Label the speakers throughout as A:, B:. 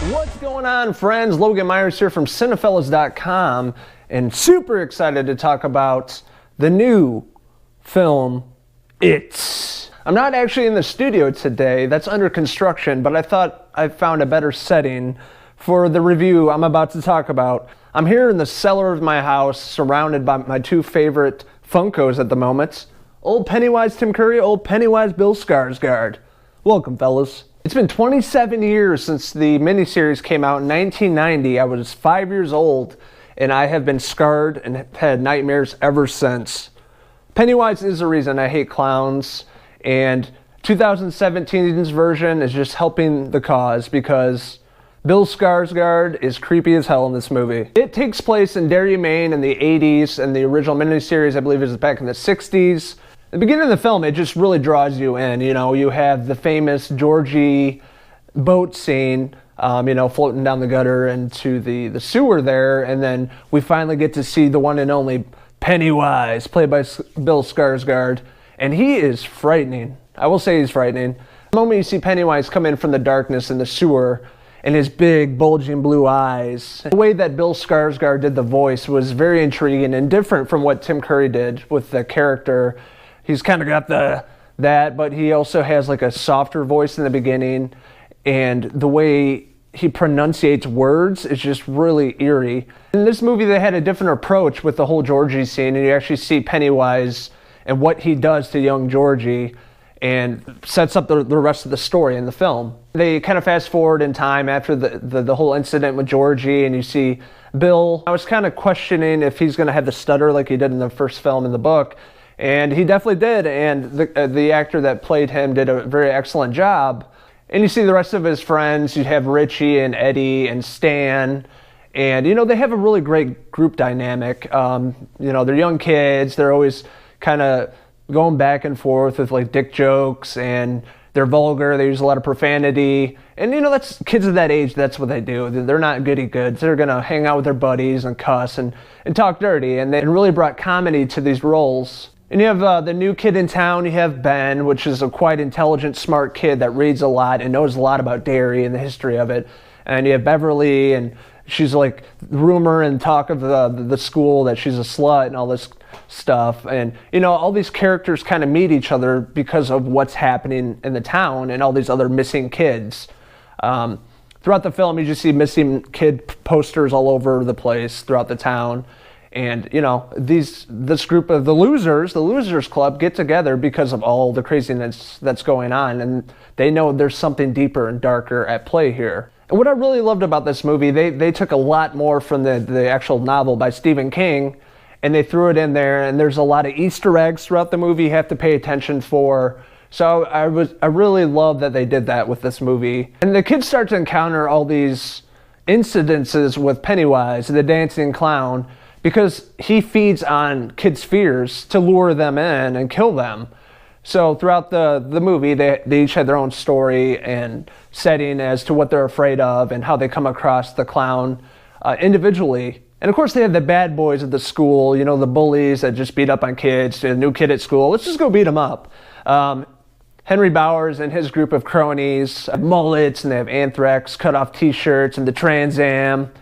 A: What's going on, friends? Logan Myers here from CInephellas.com, and super excited to talk about the new film, It. I'm not actually in the studio today. That's under construction, but I thought I found a better setting for the review I'm about to talk about. I'm here in the cellar of my house, surrounded by my two favorite Funkos at the moment. Old Pennywise Tim Curry, old Pennywise Bill Skarsgård. Welcome, fellas. It's been 27 years since the miniseries came out in 1990. I was 5 years old, and I have been scarred and had nightmares ever since. Pennywise is the reason I hate clowns, and 2017's version is just helping the cause because Bill Skarsgård is creepy as hell in this movie. It takes place in Derry, Maine in the 80s, and the original miniseries, I believe, is back in the 60s. At the beginning of the film, it just really draws you in. You know, you have the famous Georgie boat scene, floating down the gutter into the sewer there, and then we finally get to see the one and only Pennywise, played by Bill Skarsgård, and he is frightening. I will say he's frightening. The moment you see Pennywise come in from the darkness in the sewer, and his big, bulging blue eyes. The way that Bill Skarsgård did the voice was very intriguing and different from what Tim Curry did with the character. He's kind of got that, but he also has like a softer voice in the beginning, and the way he pronunciates words is just really eerie. In this movie, they had a different approach with the whole Georgie scene, and you actually see Pennywise and what he does to young Georgie, and sets up the rest of the story in the film. They kind of fast forward in time after the whole incident with Georgie, and you see Bill. I was kind of questioning if he's going to have the stutter like he did in the first film in the book, and he definitely did, and the actor that played him did a very excellent job. And you see the rest of his friends. You have Richie and Eddie and Stan, and they have a really great group dynamic. They're young kids. They're always kind of going back and forth with like dick jokes, and they're vulgar. They use a lot of profanity, and that's kids of that age. That's what they do. They're not goody goods. They're gonna hang out with their buddies and cuss and talk dirty, and they really brought comedy to these roles. And you have the new kid in town. You have Ben, which is a quite intelligent, smart kid that reads a lot and knows a lot about dairy and the history of it. And you have Beverly, and she's like rumor and talk of the school that she's a slut and all this stuff. And all these characters kind of meet each other because of what's happening in the town and all these other missing kids. Throughout the film, you just see missing kid posters all over the place throughout the town. And this group of the Losers Club, get together because of all the craziness that's going on, and they know there's something deeper and darker at play here. And what I really loved about this movie, they took a lot more from the actual novel by Stephen King, and they threw it in there, and there's a lot of Easter eggs throughout the movie you have to pay attention for. So I really love that they did that with this movie. And the kids start to encounter all these incidences with Pennywise, the dancing clown, because he feeds on kids' fears to lure them in and kill them. So throughout the movie, they each had their own story and setting as to what they're afraid of and how they come across the clown individually. And of course, they have the bad boys of the school, the bullies that just beat up on kids. A new kid at school, let's just go beat him up. Henry Bowers and his group of cronies have mullets, and they have anthrax cut-off T-shirts and the Trans Am.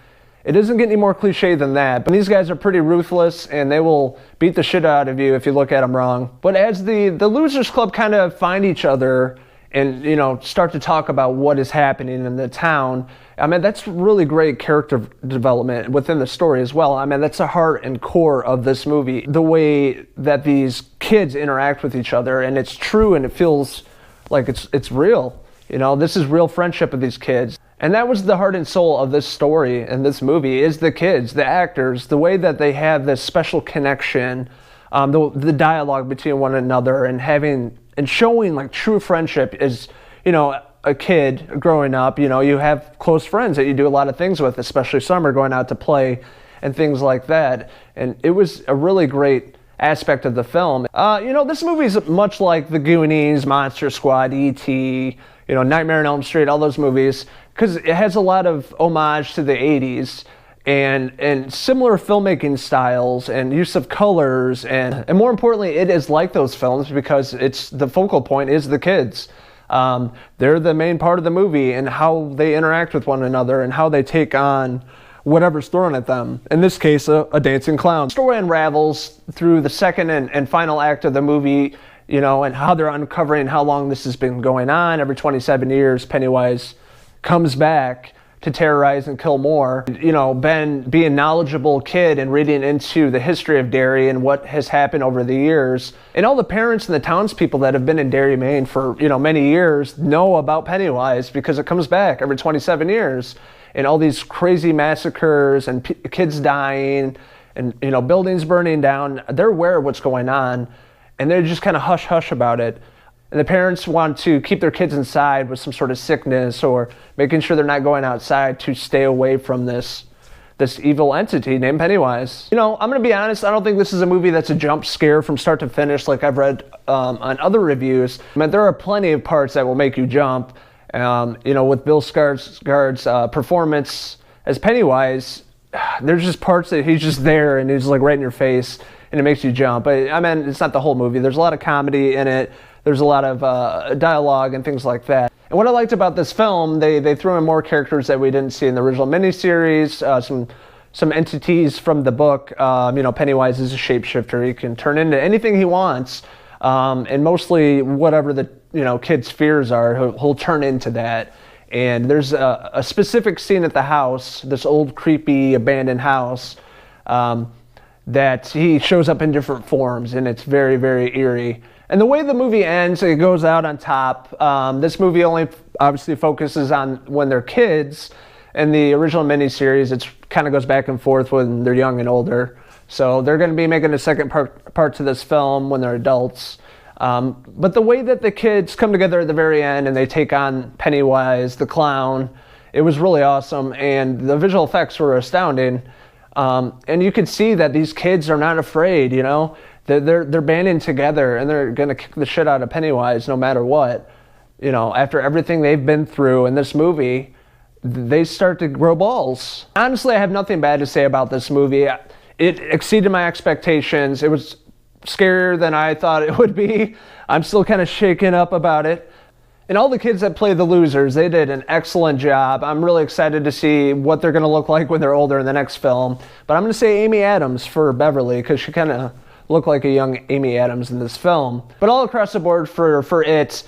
A: It doesn't get any more cliche than that, but these guys are pretty ruthless, and they will beat the shit out of you if you look at them wrong. But as the Losers Club kind of find each other and, start to talk about what is happening in the town, that's really great character development within the story as well. That's the heart and core of this movie, the way that these kids interact with each other, and it's true, and it feels like it's real. This is real friendship of these kids. And that was the heart and soul of this story and this movie, is the kids, the actors, the way that they have this special connection, the dialogue between one another, and showing like true friendship is, a kid growing up, you have close friends that you do a lot of things with, especially summer, going out to play and things like that. And it was a really great aspect of the film. This movie is much like The Goonies, Monster Squad, E.T., Nightmare on Elm Street, all those movies, because it has a lot of homage to the 80s and similar filmmaking styles and use of colors, and more importantly, it is like those films because the focal point is the kids. They're the main part of the movie, and how they interact with one another and how they take on whatever's thrown at them. In this case, a dancing clown. The story unravels through the second and final act of the movie, you know, and how they're uncovering how long this has been going on. Every 27 years, Pennywise comes back to terrorize and kill more. You know, Ben, being a knowledgeable kid and reading into the history of Derry and what has happened over the years, and all the parents and the townspeople that have been in Derry, Maine for, you know, many years know about Pennywise because it comes back every 27 years. And all these crazy massacres and kids dying and, you know, buildings burning down, they're aware of what's going on, and they're just kind of hush-hush about it. And the parents want to keep their kids inside with some sort of sickness, or making sure they're not going outside to stay away from this evil entity named Pennywise. You know, I'm going to be honest, I don't think this is a movie that's a jump scare from start to finish like I've read on other reviews. I mean, there are plenty of parts that will make you jump. You know, with Bill Skarsgård's performance as Pennywise, there's just parts that he's just there and he's like right in your face and it makes you jump. But I mean, it's not the whole movie. There's a lot of comedy in it. There's a lot of dialogue and things like that. And what I liked about this film, they threw in more characters that we didn't see in the original miniseries, some entities from the book. You know, Pennywise is a shapeshifter. He can turn into anything he wants. And mostly whatever the, you know, kid's fears are, he'll turn into that. And there's a specific scene at the house, this old creepy abandoned house, that he shows up in different forms, and it's very, very eerie. And the way the movie ends, it goes out on top. This movie only obviously focuses on when they're kids. In the original miniseries, it kind of goes back and forth when they're young and older. So they're going to be making a second part to this film when they're adults. But the way that the kids come together at the very end and they take on Pennywise the clown, it was really awesome, and the visual effects were astounding. And you could see that these kids are not afraid, you know. They're banding together and they're going to kick the shit out of Pennywise no matter what. You know, after everything they've been through in this movie, they start to grow balls. Honestly, I have nothing bad to say about this movie. It exceeded my expectations. It was scarier than I thought it would be. I'm still kind of shaken up about it. And all the kids that play the losers, they did an excellent job. I'm really excited to see what they're going to look like when they're older in the next film. But I'm going to say Amy Adams for Beverly, because she kind of looked like a young Amy Adams in this film. But all across the board for it,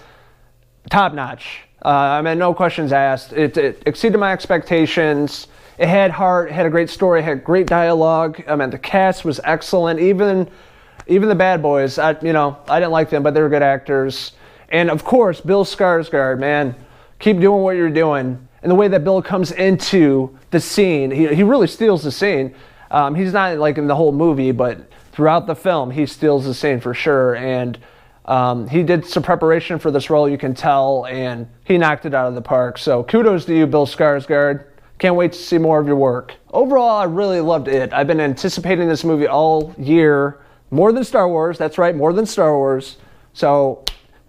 A: top notch. I mean, no questions asked. It exceeded my expectations. It had heart, it had a great story, it had great dialogue. I mean, the cast was excellent. Even the bad boys, I didn't like them, but they were good actors. And of course, Bill Skarsgård, man, keep doing what you're doing. And the way that Bill comes into the scene, he really steals the scene. He's not like in the whole movie, but throughout the film, he steals the scene for sure. And he did some preparation for this role, you can tell, and he knocked it out of the park. So kudos to you, Bill Skarsgård. Can't wait to see more of your work. Overall, I really loved it. I've been anticipating this movie all year. More than Star Wars, that's right, more than Star Wars. So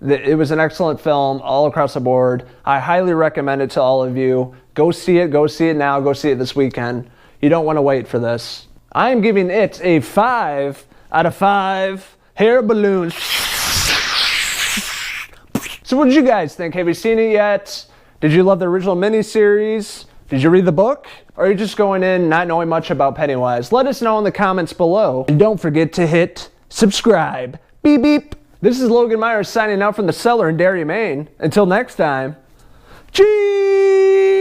A: it was an excellent film all across the board. I highly recommend it to all of you. Go see it now, go see it this weekend. You don't want to wait for this. I am giving it a 5 out of 5 hair balloons. So what did you guys think? Have you seen it yet? Did you love the original miniseries? Did you read the book? Or are you just going in not knowing much about Pennywise? Let us know in the comments below. And don't forget to hit subscribe. Beep beep. This is Logan Myers signing out from the cellar in Derry, Maine. Until next time, cheese!